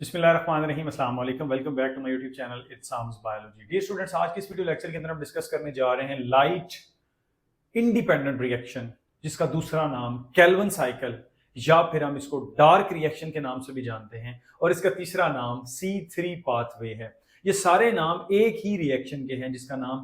बिस्मिल्लाहिर्रहमानिर्रहीम, अस्सलाम वालेकुम, welcome back to my YouTube channel it's Sam's biology. Dear students, आज की इस वीडियो लेक्चर के अंदर हम डिस्कस करने जा रहे हैं लाइट इंडिपेंडेंट रिएक्शन, जिसका दूसरा नाम केल्विन साइकिल या फिर हम इसको डार्क रिएक्शन के नाम से भी जानते हैं, और इसका तीसरा नाम C3 पाथवे है। ये सारे नाम एक ही रिएक्शन के हैं जिसका नाम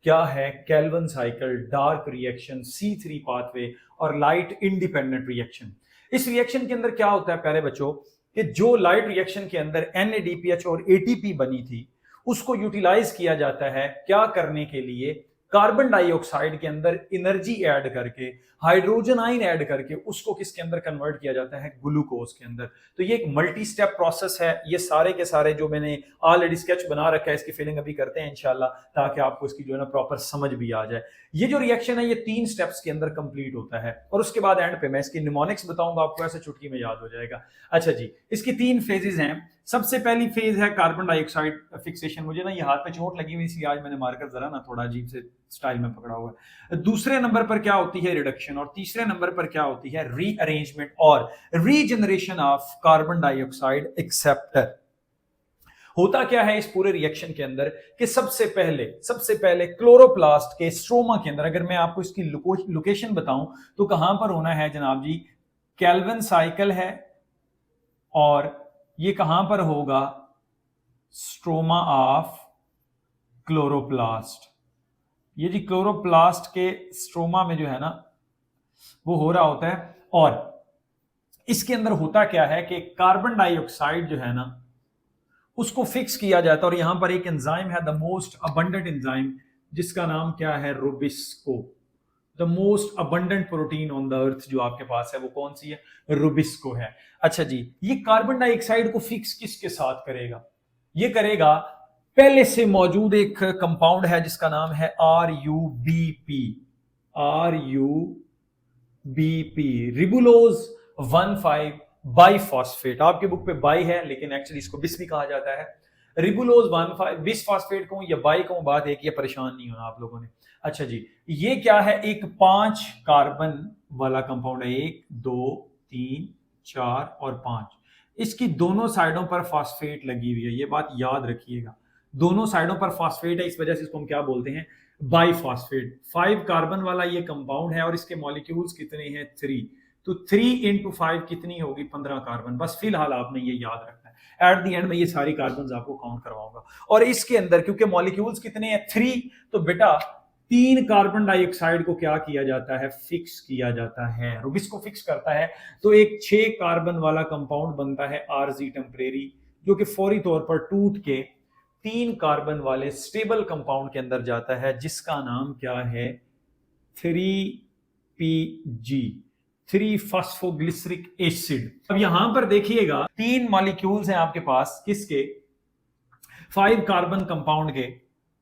क्या है? Calvin cycle, dark reaction, C3 pathway और लाइट इंडिपेंडेंट रिएक्शन। इस रिएक्शन के अंदर क्या होता है प्यारे बच्चों कि जो लाइट रिएक्शन के अंदर NADPH और ATP बनी थी उसको यूटिलाइज किया जाता है क्या करने के लिए? कार्बन डाइऑक्साइड के अंदर एनर्जी ऐड करके, हाइड्रोजन आयन ऐड करके उसको किसके अंदर कन्वर्ट किया जाता है? ग्लूकोज के अंदर। तो ये एक मल्टी स्टेप प्रोसेस है। ये सारे के सारे जो मैंने ऑलरेडी स्केच बना रखा है, इसकी फिलिंग अभी करते हैं इंशाल्लाह, ताकि आपको इसकी जो है ना प्रॉपर समझ भी आ जाए। ये जो रिएक्शन है ये 3 स्टेप्स के अंदर कंप्लीट होता है, और उसके बाद एंड पे मैं इसकी निमोनिक्स बताऊंगा आपको, ऐसे चुटकी में याद हो जाएगा। अच्छा जी, इसकी 3 फेजेज हैं। सबसे पहली फेज है कार्बन डाइऑक्साइड फिक्सेशन। मुझे ना ये हाथ पे चोट लगी हुई, इसलिए आज मैंने मार्कर जरा ना थोड़ा अजीब से स्टाइल में पकड़ा हुआ है। दूसरे नंबर पर क्या होती है? रिडक्शन। और तीसरे नंबर पर क्या होती है? रीअरेंजमेंट और regeneration of carbon dioxide acceptor. होता क्या है इस पूरे रिएक्शन के अंदर कि सबसे पहले क्लोरोप्लास्ट के स्ट्रोमा के अंदर, अगर मैं आपको इसकी लोकेशन बताऊं तो कहां पर होना है जनाब जी? केल्विन साइकिल है, और ये कहां पर होगा? Stroma of chloroplast. ये जी क्लोरोप्लास्ट के स्ट्रोमा में जो है ना वो हो रहा होता है। और इसके अंदर होता क्या है कि कार्बन डाइऑक्साइड जो है ना उसको फिक्स किया जाता है, और यहां पर एक एंजाइम है, द मोस्ट अबंडेंट एंजाइम, जिसका नाम क्या है? Rubisco. The most abundant protein on the earth जो आपके पास है वो कौन सी है? रुबिस्को है। अच्छा जी, ये कार्बन डाइऑक्साइड को फिक्स किसके साथ करेगा? ये करेगा पहले से मौजूद एक कंपाउंड है जिसका नाम है RUBP। RUBP, ribulose 15 biphosphate. आपके बुक पे बाई है, लेकिन एक्चुअली इसको बिस भी कहा जाता है। रिबुलोज 15 बिसफॉस्फेट कहूं या बाई कहूं, बात एक, ये परेशान नहीं होना आप लोगों ने। अच्छा जी, ये क्या है? एक 5 कार्बन वाला कंपाउंड है। 1 2 3 4 और 5। इसकी दोनों साइडों पर फॉस्फेट लगी हुई है, ये बात याद रखिएगा। दोनों साइडों पर फॉस्फेट है, इस वजह से इसको हम क्या बोलते हैं? बाइफॉस्फेट। 5 कार्बन वाला ये कंपाउंड है, और इसके मॉलिक्यूल्स कितने हैं? 3। तो 3 इंटू 5 कितनी होगी? 15 कार्बन। बस फिलहाल आपने ये याद रखना है। एट द एंड में ये सारी कार्बन आपको काउंट करवाऊंगा। और इसके अंदर क्योंकि मॉलिक्यूल्स कितने हैं? 3, तो बेटा 3 कार्बन डाइऑक्साइड को क्या किया जाता है? फिक्स किया जाता है। रुबिस को फिक्स करता है, तो एक 6 कार्बन वाला कंपाउंड बनता है RZ टेम्परेरी, जो कि फौरी तौर पर टूट के 3 कार्बन वाले स्टेबल कंपाउंड के अंदर जाता है, जिसका नाम क्या है? 3PG, 3 phosphoglyceric acid. अब यहां पर देखिएगा 3 मॉलिक्यूल्स हैं आपके पास, किसके? 5 कार्बन कंपाउंड के।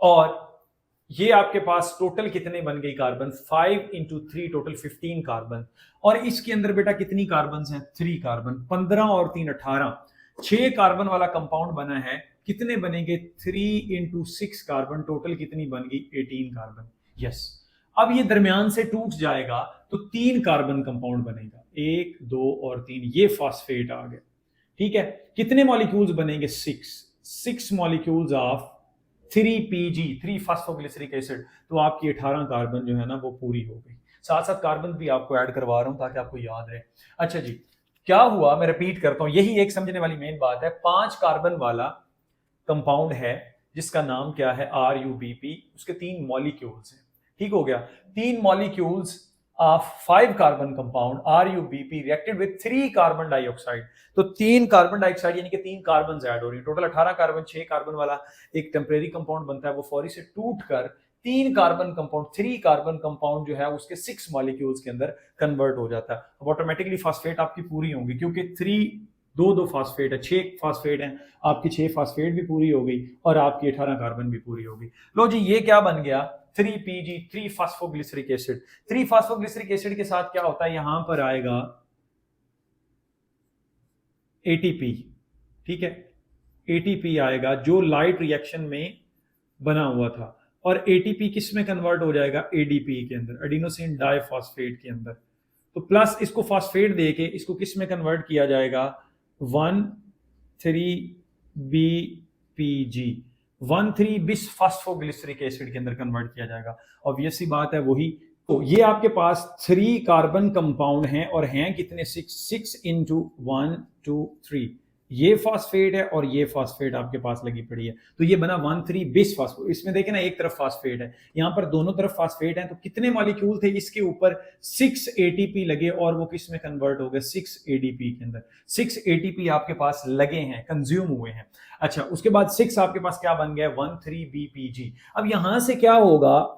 और ये आपके पास टोटल कितने बन गई कार्बन? 5 into 3, total 15 carbon. और इसके अंदर बेटा कितनी कार्बन हैं? 3 कार्बन। 15 और 3 18, 6 कार्बन वाला कंपाउंड बना है। कितने बनेंगे? 3 इंटू 6 कार्बन, टोटल कितनी बन गई? 18 कार्बन। यस। अब ये दरमियान से टूट जाएगा तो 3 कार्बन कंपाउंड बनेगा, 1 2 और 3। ये फॉस्फेट आ गया। ठीक है, कितने मॉलिक्यूल्स बनेंगे? 6 molecules of 3PG, 3 phosphoglyceric acid. तो आपकी 18 कार्बन जो है ना वो पूरी हो गई। साथ साथ कार्बन भी आपको ऐड करवा रहा हूं ताकि आपको याद रहे। अच्छा जी, क्या हुआ? मैं रिपीट करता हूं, यही एक समझने वाली मेन बात है। 5 कार्बन वाला कंपाउंड है जिसका नाम क्या है? RUBP। उसके 3 मॉलिक्यूल्स हैं। ठीक हो गया। 3 molecules of 5 carbon compound RUBP reacted with 3 carbon dioxide. तो 3 कार्बन डाइऑक्साइड यानी कि 3 कार्बन ऐड हो रही है। Total 18 carbon. 6 कार्बन वाला एक टेम्परेरी कंपाउंड बनता है, वो फौरी से टूट कर 3 कार्बन कंपाउंड, 3 कार्बन कंपाउंड जो है उसके 6 मॉलिक्यूल्स के अंदर कन्वर्ट हो जाता है। अब ऑटोमेटिकली फॉस्फेट आपकी पूरी होंगी, क्योंकि 3 2 फॉस्फेट है, 6 फॉस्फेट है। आपकी 6 फॉस्फेट भी पूरी हो गई और आपकी 18 कार्बन भी पूरी हो गई। लो जी, ये क्या बन गया? 3PG, 3 phosphoglyceric acid. 3 phosphoglyceric acid के साथ क्या होता है? यहां पर आएगा ATP। ठीक है, ATP आएगा जो लाइट रिएक्शन में बना हुआ था, और ATP किस में कन्वर्ट हो जाएगा? ADP के अंदर, एडिनोसिन डाइफॉस्फेट के अंदर। तो प्लस इसको फॉस्फेट देके इसको किस में कन्वर्ट किया जाएगा? 1 3BPG 1,3 बिस फास्फोग्लिसरिक एसिड के अंदर कन्वर्ट किया जाएगा। ऑब्वियस सी बात है वही। तो ये आपके पास 3 कार्बन कंपाउंड हैं और हैं कितने 6 इंटू 1 2 3। ये फास्फेट है और ये फास्फेट आपके पास लगी पड़ी है, तो ये बना 1,3 बिस फास्फेट। इसमें देखें ना, एक तरफ फास्फेट है, यहां पर दोनों तरफ फास्फेट है, तो कितने मॉलिक्यूल थे इसके ऊपर 6 ATP लगे और वो किस में कन्वर्ट हो गए 6 ADP के अंदर। 6 ATP आपके पास लगे हैं, कंज्यूम हुए हैं। अच्छा, उसके बाद 6 आपके पास क्या बन गया 1,3BPG। अब यहां से क्या होगा,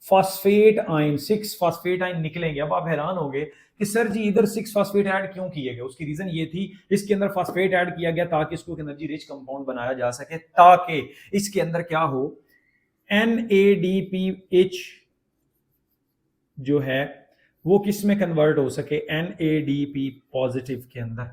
फॉस्फेट आयन 6 फॉस्फेट आयन निकलेंगे। अब आप हैरान होंगे कि सर जी इधर 6 फॉस्फेट ऐड क्यों किए गए। उसकी रीजन ये थी, इसके अंदर फॉस्फेट ऐड किया गया ताकि इसको एनर्जी रिच कंपाउंड बनाया जा सके, ताकि इसके अंदर क्या हो, NADPH जो है वो किस में कन्वर्ट हो सके, NADP पॉजिटिव के अंदर।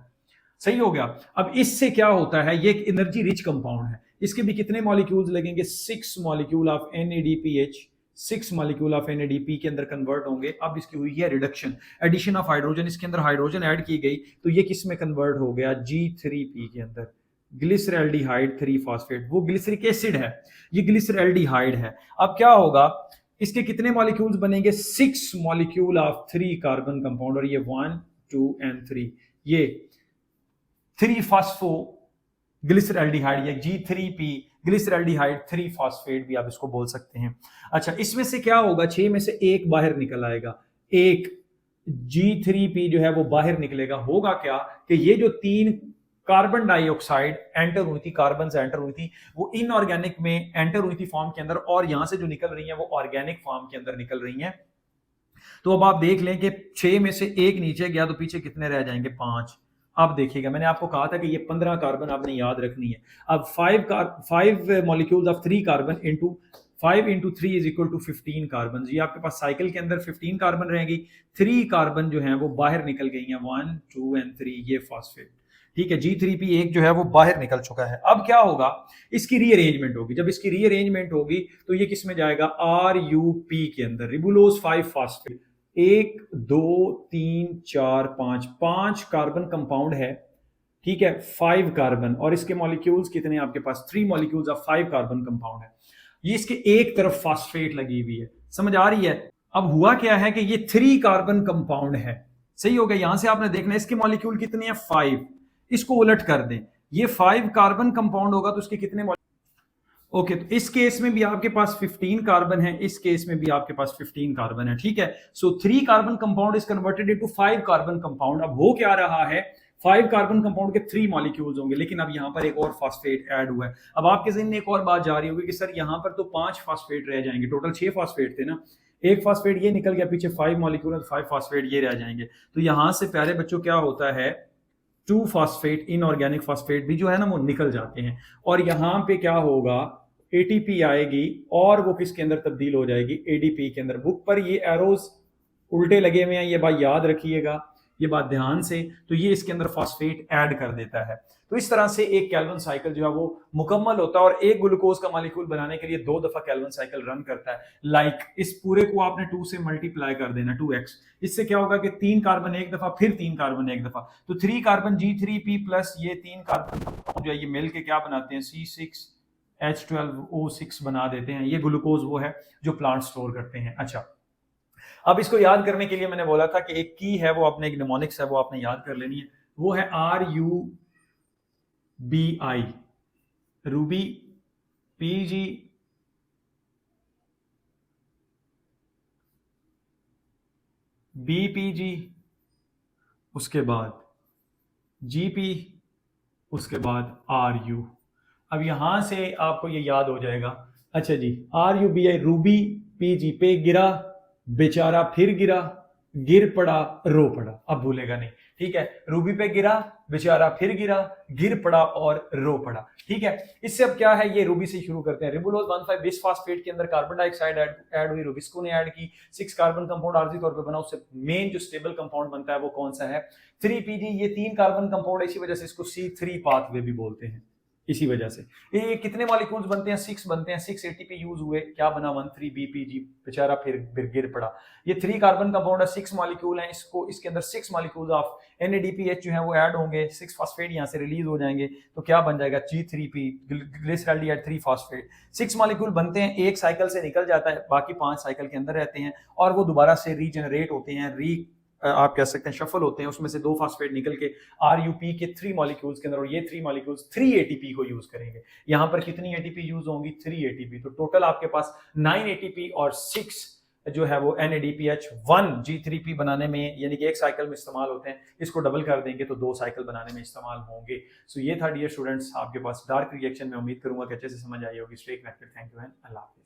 सही हो गया। अब इससे क्या होता है, ये एक एनर्जी रिच कंपाउंड है, इसके भी कितने मॉलिक्यूल्स लगेंगे 6 molecule of NADPH, 6 molecule of NADP के अंदर कन्वर्ट होंगे। अब इसकी हुई है रिडक्शन, एडिशन ऑफ हाइड्रोजन, इसके अंदर हाइड्रोजन ऐड की गई तो ये किस में कन्वर्ट हो गया G3P के अंदर, ग्लिसरैल्डिहाइड 3 फॉस्फेट। वो ग्लिसरिक एसिड है, ये ग्लिसरैल्डिहाइड है। अब क्या होगा, इसके कितने मॉलिक्यूल्स बनेंगे 6 मॉलिक्यूल ऑफ 3 कार्बन कंपाउंड, और ये 1 2 एंड 3, ये 3 फास्फो ग्लिसरैल्डिहाइड, या G3P ग्लिसरैल्डिहाइड 3 फॉस्फेट भी आप इसको बोल सकते हैं। अच्छा, इसमें से क्या होगा, 6 में से एक बाहर निकल आएगा, एक G3P जो है वो बाहर निकलेगा। होगा क्या कि ये जो 3 कार्बन डाइऑक्साइड एंटर हुई थी, कार्बन से एंटर हुई थी, वो इनऑर्गेनिक में एंटर हुई थी फॉर्म के अंदर, और यहां से जो निकल रही है वो ऑर्गेनिक फॉर्म के अंदर निकल रही है। तो अब आप देख लें कि 6 में से एक नीचे गया तो पीछे कितने रह जाएंगे 5। अब देखिएगा, मैंने आपको कहा था कि ये 15 कार्बन आपने याद रखनी है। अब 5 molecules of 3 carbon into 5 into 3 is equal to 15 carbon. ये आपके पास साइकिल के अंदर 15 कार्बन रहेगी, 3 कार्बन जो है वो बाहर निकल गई हैं, 1 2 एंड 3, ये फॉस्फेट। ठीक है, G3P एक जो है वो बाहर निकल चुका है। अब क्या होगा, इसकी रीअरेंजमेंट होगी। जब इसकी रीअरेंजमेंट होगी तो ये किस में जाएगा, RUP के अंदर, रिबुलोज 5 फॉस्फेट। 1 2 3 4 5 कार्बन कंपाउंड है, ठीक है, 5 कार्बन, और इसके मॉलिक्यूल्स कितने आपके पास 3 मॉलिक्यूल्स ऑफ 5 कार्बन कंपाउंड है। ये इसके एक तरफ फॉस्फेट लगी हुई है, समझ आ रही है। अब हुआ क्या है कि ये 3 कार्बन कंपाउंड है, सही हो गया। यहां से आपने देखना इसके मॉलिक्यूल कितने हैं 5, इसको उलट कर दें, ये 5 कार्बन कंपाउंड होगा तो इसके कितने ओके, तो इस केस में भी आपके पास 15 कार्बन है, इस केस में भी आपके पास 15 कार्बन है, ठीक है। सो 3 carbon compound is converted into 5 carbon compound. अब हो क्या रहा है, 5 कार्बन कंपाउंड के 3 मॉलिक्यूल्स होंगे, लेकिन अब यहां पर एक और फॉस्फेट ऐड हुआ है। अब आपके ज़हन में एक और बात जा रही होगी कि सर यहां पर तो 5 फॉस्फेट रह जाएंगे, टोटल 6 फॉस्फेट थे ना, एक फॉस्फेट ये निकल गया, पीछे 5 मॉलिक्यूल 5 फॉस्फेट ये रह जाएंगे। तो यहां से प्यारे बच्चों क्या होता है, 2 फॉस्फेट इनऑर्गेनिक फॉस्फेट भी जो है ना वो निकल जाते हैं, और यहां पे क्या होगा, ATP आएगी और वो किसके अंदर तब्दील हो जाएगी, ADP के अंदर। बुक पर ये एरोज उल्टे लगे हुए हैं, ये बात याद रखिएगा, ये बात ध्यान से। तो ये इसके अंदर फॉस्फेट ऐड कर देता है। तो इस तरह से एक कैल्विन साइकिल जो है वो मुकम्मल होता है, और एक ग्लूकोज का मॉलिक्यूल बनाने के लिए 2 दफा कैल्विन साइकिल रन करता है। लाइक इस पूरे को आपने 2 से मल्टीप्लाई कर देना, 2x। इससे क्या होगा कि 3 कार्बन एक दफा, फिर 3 कार्बन एक दफा, तो 3 कार्बन G3P प्लस ये 3 कार्बन जो है ये मिलके क्या बनाते हैं, C6H12O6 बना देते हैं। ये ग्लूकोज वो है जो प्लांट स्टोर करते हैं। अच्छा, अब इसको याद करने के लिए मैंने बोला था कि एक की है वो अपने, एक निमोनिक्स है वो आपने याद कर लेनी है, वो है RUBI, रूबी, PG, BPG, उसके बाद GP, उसके बाद RU। अब यहां से आपको ये याद हो जाएगा। अच्छा जी, RUBI, रूबी PG पे गिरा बेचारा, फिर गिरा, गिर पड़ा, रो पड़ा, अब भूलेगा नहीं, ठीक है। रूबी पे गिरा बेचारा, फिर गिरा, गिर पड़ा और रो पड़ा, ठीक है। इससे अब क्या है, ये रूबी से शुरू करते हैं। रिबुलोज 1,5 बिस फास्फेट के अंदर कार्बन डाइऑक्साइड ऐड हुई, रूबिस्को ने ऐड की, 6 कार्बन कंपाउंड आर्जी तौर पे बना। उससे मेन जो स्टेबल कंपाउंड बनता है वो कौन सा है, 3PG। ये 3 कार्बन कंपाउंड है, इसी वजह से इसको C3 पाथवे भी बोलते हैं, इसी वजह से ये कितने मॉलिक्यूल्स बनते हैं, 6 बनते हैं, 6 एटीपी यूज हुए, क्या बना 13 बीपीजी, बेचारा फिर गिर पड़ा। ये 3 कार्बन कंपाउंड है, 6 मॉलिक्यूल हैं, इसको इसके अंदर 6 मॉलिक्यूल्स ऑफ NADPH जो है वो ऐड होंगे, 6 फॉस्फेट यहाँ से रिलीज हो जाएंगे, तो क्या बन जाएगा G3P, ग्लिसरॉल्डिहाइड 3 फॉस्फेट। 6 मॉलिक्यूल बनते हैं, एक साइकिल से निकल जाता है, बाकी 5 साइकिल के अंदर रहते हैं और वो दोबारा से रीजनरेट होते हैं, आप कह सकते हैं शफल होते हैं, उसमें से 2 फास्फेट निकल के RUP के 3 मॉलिक्यूल्स के अंदर, और ये 3 मॉलिक्यूल्स 3 ATP को यूज करेंगे। यहां पर कितनी ATP यूज होंगी, 3 ATP। तो टोटल आपके पास 9 ATP और 6 जो है वो NADPH 1 G3P बनाने में, यानी कि एक साइकिल में इस्तेमाल होते हैं, इसको डबल कर देंगे तो 2 साइकिल बनाने में इस्तेमाल होंगे। सो ये था डियर स्टूडेंट्स आपके पास डार्क रिएक्शन में, उम्मीद करूंगा कि अच्छे से समझ आई होगी। Stay connected, thank you and अल्लाह हाफिज़।